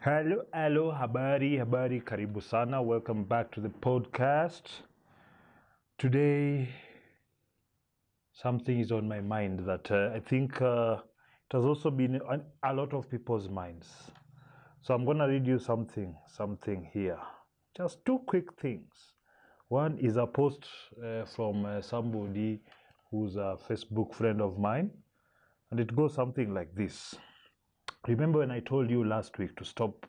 Hello, habari, karibu sana. Welcome back to the podcast. Today, something is on my mind that I think it has also been on a lot of people's minds. So I'm gonna read you something here. Just two quick things. One is a post from somebody who's a Facebook friend of mine, and it goes something like this. Remember when I told you last week to stop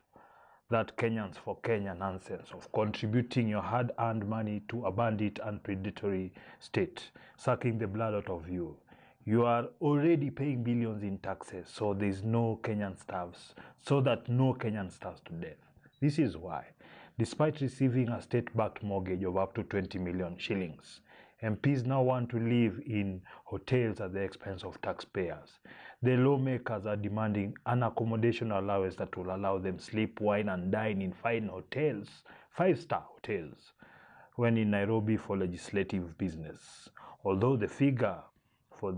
that Kenyans for Kenya nonsense of contributing your hard-earned money to a bandit and predatory state, sucking the blood out of you? You are already paying billions in taxes, so there's no Kenyan starves, so that no Kenyan starves to death. This is why, despite receiving a state-backed mortgage of up to 20 million shillings, MPs now want to live in hotels at the expense of taxpayers. The lawmakers are demanding an accommodation allowance that will allow them sleep, wine, and dine in fine hotels, 5-star hotels, when in Nairobi for legislative business. Although the figure for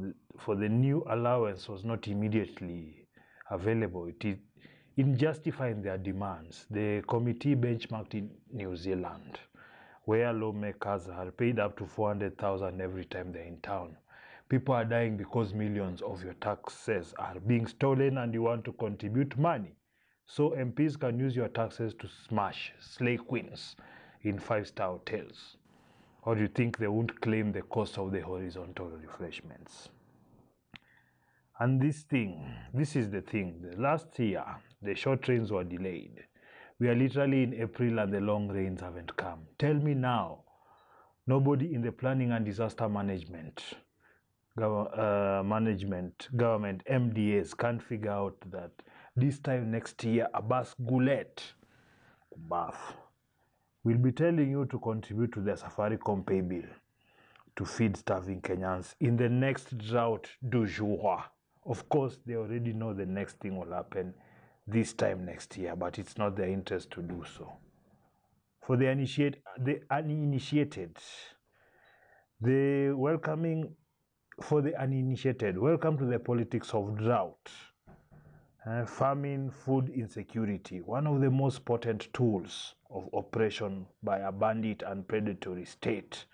the new allowance was not immediately available, in justifying their demands, the committee benchmarked in New Zealand, where lawmakers are paid up to 400,000 every time they're in town. People are dying because millions of your taxes are being stolen and you want to contribute money. So MPs can use your taxes to smash slay queens in 5-star hotels. Or do you think they won't claim the cost of the horizontal refreshments? And this is the thing. The last year, the short trains were delayed. We are literally in April and the long rains haven't come. Tell me now, nobody in the planning and disaster management, government, MDAs can't figure out that this time next year, Abbas Gulet, Kubaf, will be telling you to contribute to the Safaricom pay bill to feed starving Kenyans in the next drought du jour. Of course, they already know the next thing will happen this time next year, but it's not their interest to do so. For the uninitiated, welcome to the politics of drought, famine, food insecurity, one of the most potent tools of oppression by a bandit and predatory state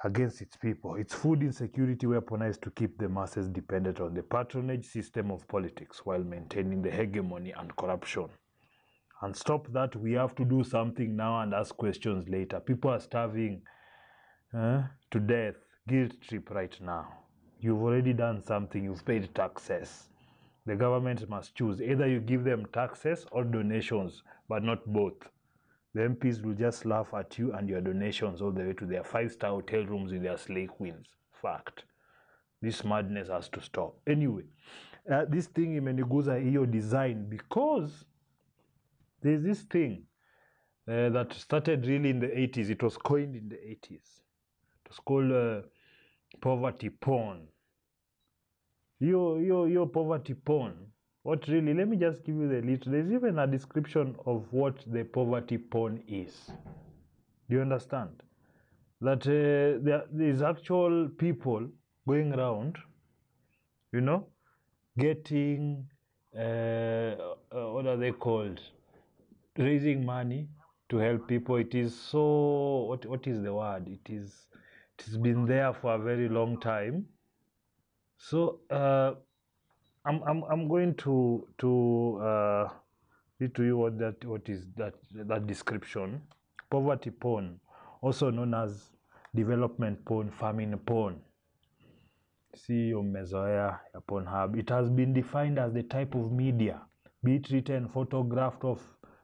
against its people. It's food insecurity weaponized to keep the masses dependent on the patronage system of politics while maintaining the hegemony and corruption. And stop that. We have to do something now and ask questions later. People are starving to death. Guilt trip right now. You've already done something. You've paid taxes. The government must choose. Either you give them taxes or donations, but not both. The MPs will just laugh at you and your donations all the way to their 5-star hotel rooms with their slay queens. Fact. This madness has to stop. Anyway, this thing imeniguza hiyo design because there's this thing that started really in the 80s. It was coined in the 80s. It was called poverty porn. Your poverty porn. What really, let me just give you the little, there's even a description of what the poverty porn is. Do you understand? That there's actual people going around, getting, what are they called? Raising money to help people. It is so, what is the word? It's been there for a very long time. So, I'm going to read to you what is that description. Poverty porn, also known as development porn, famine porn. See umezoea ya Pornhub. It has been defined as the type of media, be it written, photographed, or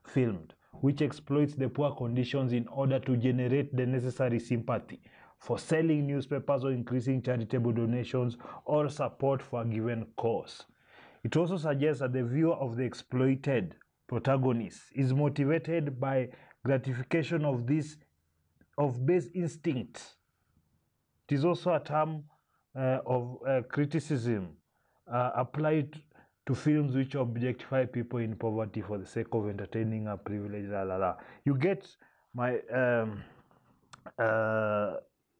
filmed, which exploits the poor conditions in order to generate the necessary sympathy for selling newspapers or increasing charitable donations or support for a given cause. It also suggests that the viewer of the exploited protagonist is motivated by gratification of base instinct. It is also a term of criticism applied to films which objectify people in poverty for the sake of entertaining a privilege. You get my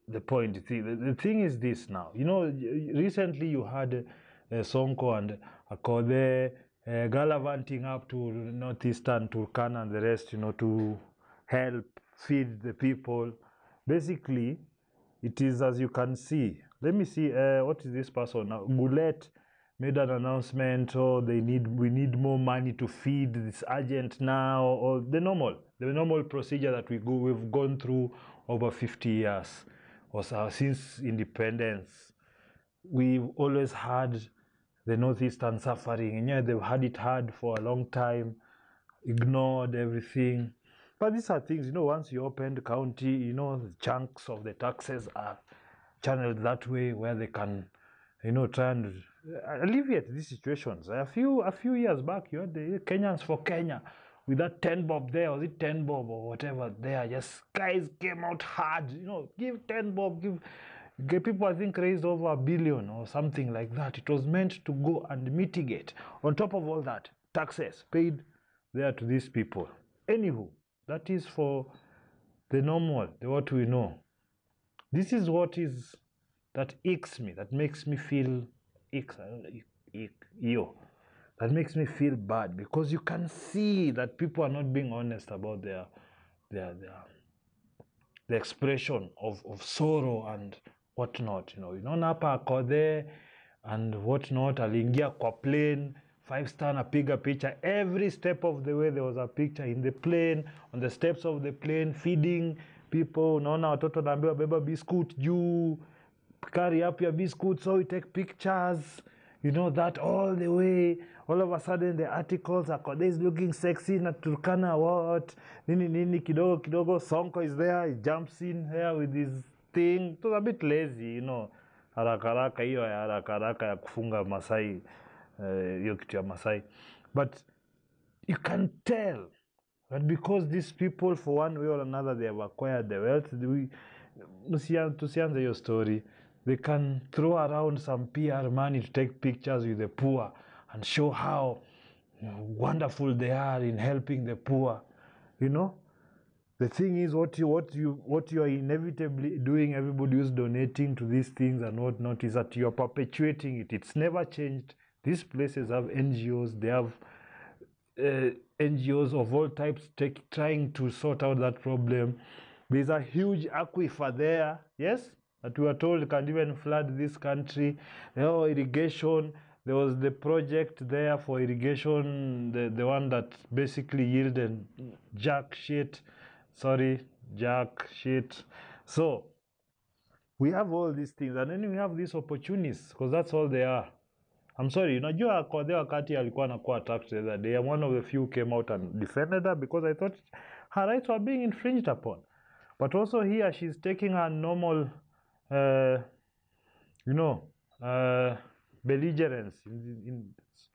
the point. The thing is this now. Recently you had Sonko and Akode gallivanting up to northeastern Turkana and the rest, to help feed the people. Basically, it is, as you can see. Let me see. What is this person now? Goulet made an announcement. Oh, we need more money to feed this urgent now, or the normal procedure that we've gone through over 50 years or so since independence. We've always had the Northeastern suffering, and yeah, they've had it hard for a long time, ignored everything. But these are things, once you open the county, the chunks of the taxes are channeled that way where they can, try and alleviate these situations. A few years back, you had the Kenyans for Kenya with that 10 bob there, was it 10 bob or whatever there? Just guys came out hard, give 10 bob, give people, I think, raised over $1 billion or something like that. It was meant to go and mitigate. On top of all that, taxes paid there to these people. Anywho, that is for the normal, what we know. This is what is that icks me, that makes me feel that makes me feel bad, because you can see that people are not being honest about the expression of sorrow and whatnot. Hapa ako there and whatnot, aliingia kwa plane 5-star napiga picture. Every step of the way there was a picture in the plane, on the steps of the plane, feeding people. Unaona watoto naambiwa beba biscuit juu, carry up your biscuit, so we take pictures, that all the way. All of a sudden the articles are, is looking sexy na Turkana what nini kidogo Sonko is there, he jumps in here with his thing. It was a bit lazy, haraka hiyo ya haraka ya kufunga Masai, hiyo kitu ya Masai. But you can tell that because these people, for one way or another, they have acquired the wealth. Tusianze your story. They can throw around some PR money to take pictures with the poor and show how wonderful they are in helping the poor. The thing is, what you are inevitably doing, everybody who's donating to these things and whatnot, is that you are perpetuating it. It's never changed. These places have NGOs. They have NGOs of all types trying to sort out that problem. There's a huge aquifer there, yes, that we were told can even flood this country. Irrigation. There was the project there for irrigation, the one that basically yielded jack shit. So we have all these things, and then we have these opportunities, because that's all they are. I'm sorry, unajua kwa the wakati alikuwa anakuwa attacked the other day. I'm one of the few who came out and defended her, because I thought her rights were being infringed upon. But also here, she's taking a normal, belligerence.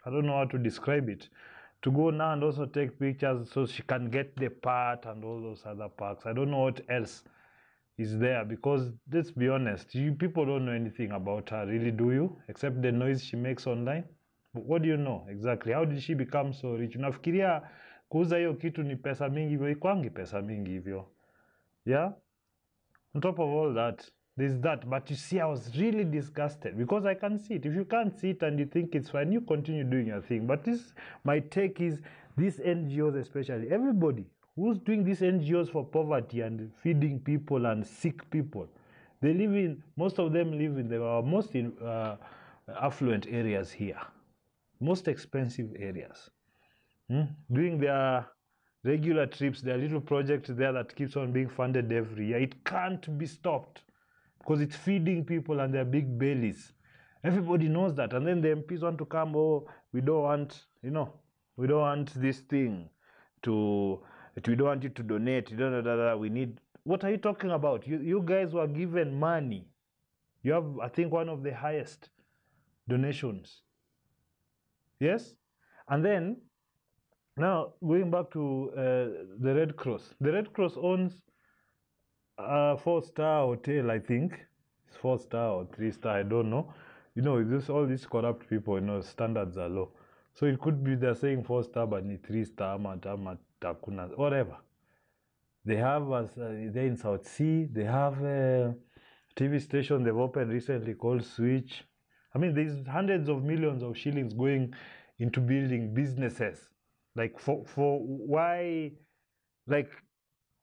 I don't know how to describe it. To go now and also take pictures so she can get the part and all those other parts. I don't know what else is there, because let's be honest, you people don't know anything about her, really, do you? Except the noise she makes online. What do you know exactly? How did she become so rich? Unafikiria kuuza hiyo kitu ni pesa mingi hivyo? Ikwangi pesa mingi hivyo. Yeah? On top of all that, there's that. But you see, I was really disgusted, because I can see it. If you can't see it and you think it's fine, you continue doing your thing. But my take is, these NGOs especially, everybody who's doing these NGOs for poverty and feeding people and sick people, most of them live in the most affluent areas here, most expensive areas, doing their regular trips, their little project there that keeps on being funded every year. It can't be stopped, because it's feeding people and their big bellies. Everybody knows that. And then the MPs want to come, we don't want this thing we don't want you to donate. We need, what are you talking about? You guys were given money. You have, I think, one of the highest donations. Yes? And then, now, going back to the Red Cross. The Red Cross owns a 4-star hotel, I think. It's 4-star or 3-star, I don't know. All these corrupt people, standards are low. So it could be they're saying 4-star, but ni 3-star, takuna, whatever. They have, they're in South Sea, they have a TV station they've opened recently called Switch. I mean, there's hundreds of millions of shillings going into building businesses. Like for why, like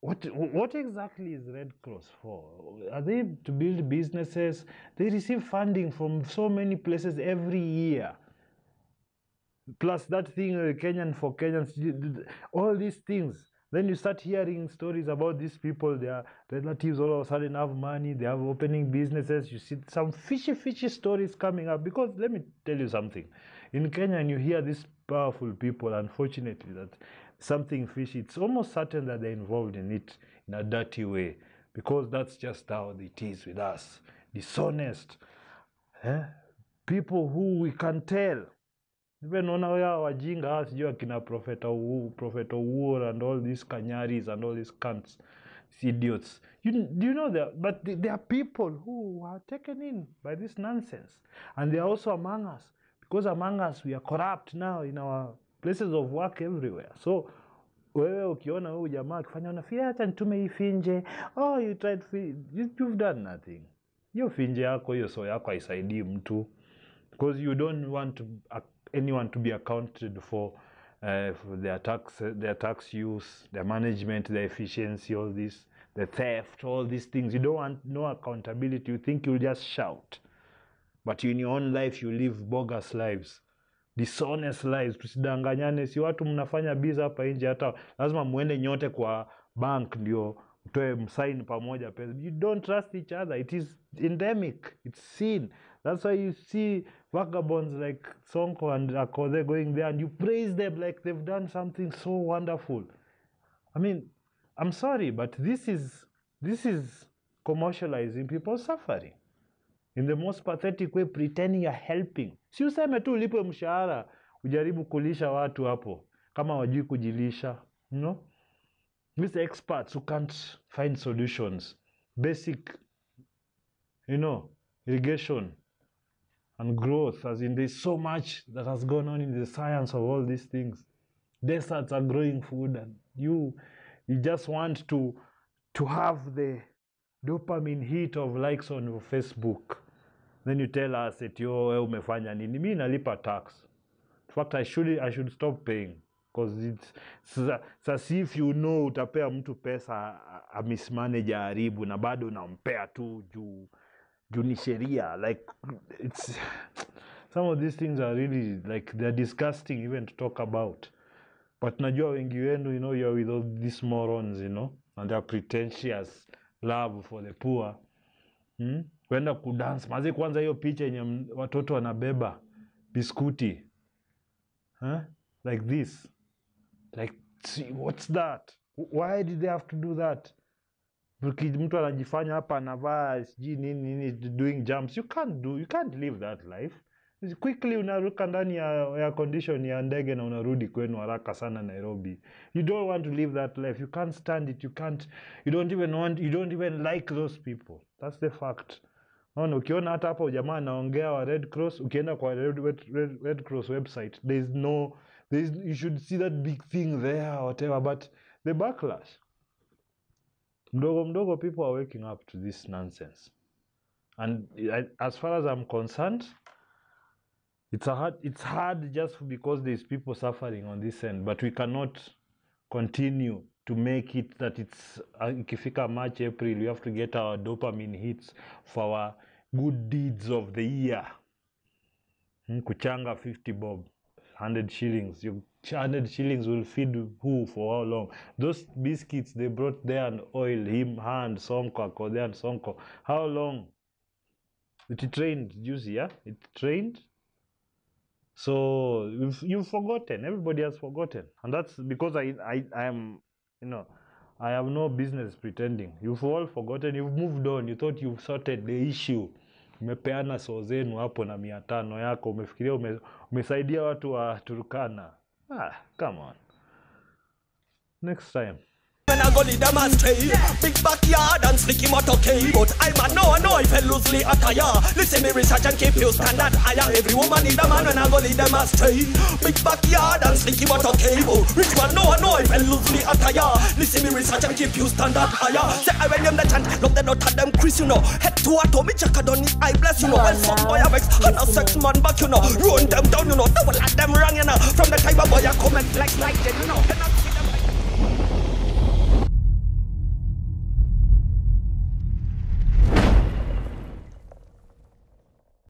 what exactly is Red Cross for? Are they to build businesses? They receive funding from so many places every year. Plus that thing, Kenyan for Kenyans, all these things. Then you start hearing stories about these people, their relatives all of a sudden have money, they have opening businesses. You see some fishy stories coming up. Because let me tell you something. In Kenya, and you hear these powerful people, unfortunately, that something fishy, it's almost certain that they're involved in it in a dirty way. Because that's just how it is with us. Dishonest. People who we can tell. Even on our wajinga, sijui akina Professor Uur and all these kanyaris and all these cunts, these idiots. Do you know that? But there are people who are taken in by this nonsense. And they are also among us. Because among us, we are corrupt now in our places of work everywhere. So, wewe ukiona huyu jamaa akifanya unafikiria hata nitume hii finje. Oh, you tried you've done nothing. Hiyo finje yako, hiyo so yako haisaidii mtu. Because you don't want anyone to be accounted for their tax use, their management, their efficiency, all this, the theft, all these things. You don't want no accountability. You think you'll just shout. But in your own life, you live bogus lives, dishonest lives. Tusidanganyane, si watu mnafanya biza hapa nje, hata lazima muende nyote kwa bank ndio utoe msign pamoja pesa. You don't trust each other. It is endemic. It's seen. That's why you see vagabonds like Sonko and Akode going there and you praise them like they've done something so wonderful. I mean, I'm sorry, but this is commercializing people's suffering in the most pathetic way, pretending you're helping. Si useme tu ulipwe mshahara, ujaribu kulisha watu hapo kama wajui kujilisha, you know? These experts who can't find solutions, basic, irrigation and growth, as in there's so much that has gone on in the science of all these things. Deserts are growing food, and you just want to have the dopamine hit of likes on your Facebook. Then you tell us that yo umefanya nini? Mimi nalipa tax. In fact, I should stop paying, because it's as if utapea mtu pesa a mismanage haribu na bado unampea tu juu ni sheria. Like, it's some of these things are really like they're disgusting even to talk about. But najua wengi wenu, you're with all these morons, and their pretentious love for the poor. Kwenda kudance. Mazi kwanza hiyo picha yenye watoto wanabeba biskuti. Like this. Like, see, what's that? Why did they have to do that? Mtu anajifanya hapa anavaa sijui nini doing jumps. You can't live that life. Quickly unaruka ndani ya condition ya ndege na unarudi kwenu haraka sana Nairobi. You don't want to live that life. You can't stand it. You don't even like those people. That's the fact. Ukiona hata hapa jamaa anaongea wa Red Cross, ukienda kwa Red Cross website, you should see that big thing there or whatever, but the backlash. Mdogo people are waking up to this nonsense. And as far as I'm concerned, it's hard just because there's people suffering on this end, but we cannot continue to make it that it's ikifika March, April, we have to get our dopamine hits for our good deeds of the year. Kuchanga 50 bob, 100 shillings. 100 shillings will feed who for how long? Those biscuits they brought there and oil, her and Sonko, Akode and Sonko. How long? It trained, juicy, yeah? It trained. So you've forgotten. Everybody has forgotten. And that's because I am, I have no business pretending. You've all forgotten. You've moved on. You thought you've sorted the issue. Umepeana so zenu hapo na 500 yako. Umefikiria umesaidia watu wa Turkana. Come on. Next time. and I go lead them astray. Big backyard and slicky motorcade, but I man know if I loosely attire. Listen me research and keep you standard higher. Every woman need a man and I go lead them astray. Big backyard and slicky motorcade, rich man know if I loosely attire. Listen me research and keep you standard higher. Say I when them the chant, love the not of them Chris, you know. Head to a Tommy check on it, I bless you know. Well some boy a vex and a sex man back, you know. Run them down, you know. Don't let them wrong, you know. From the time a boy a come and flex like that, you know.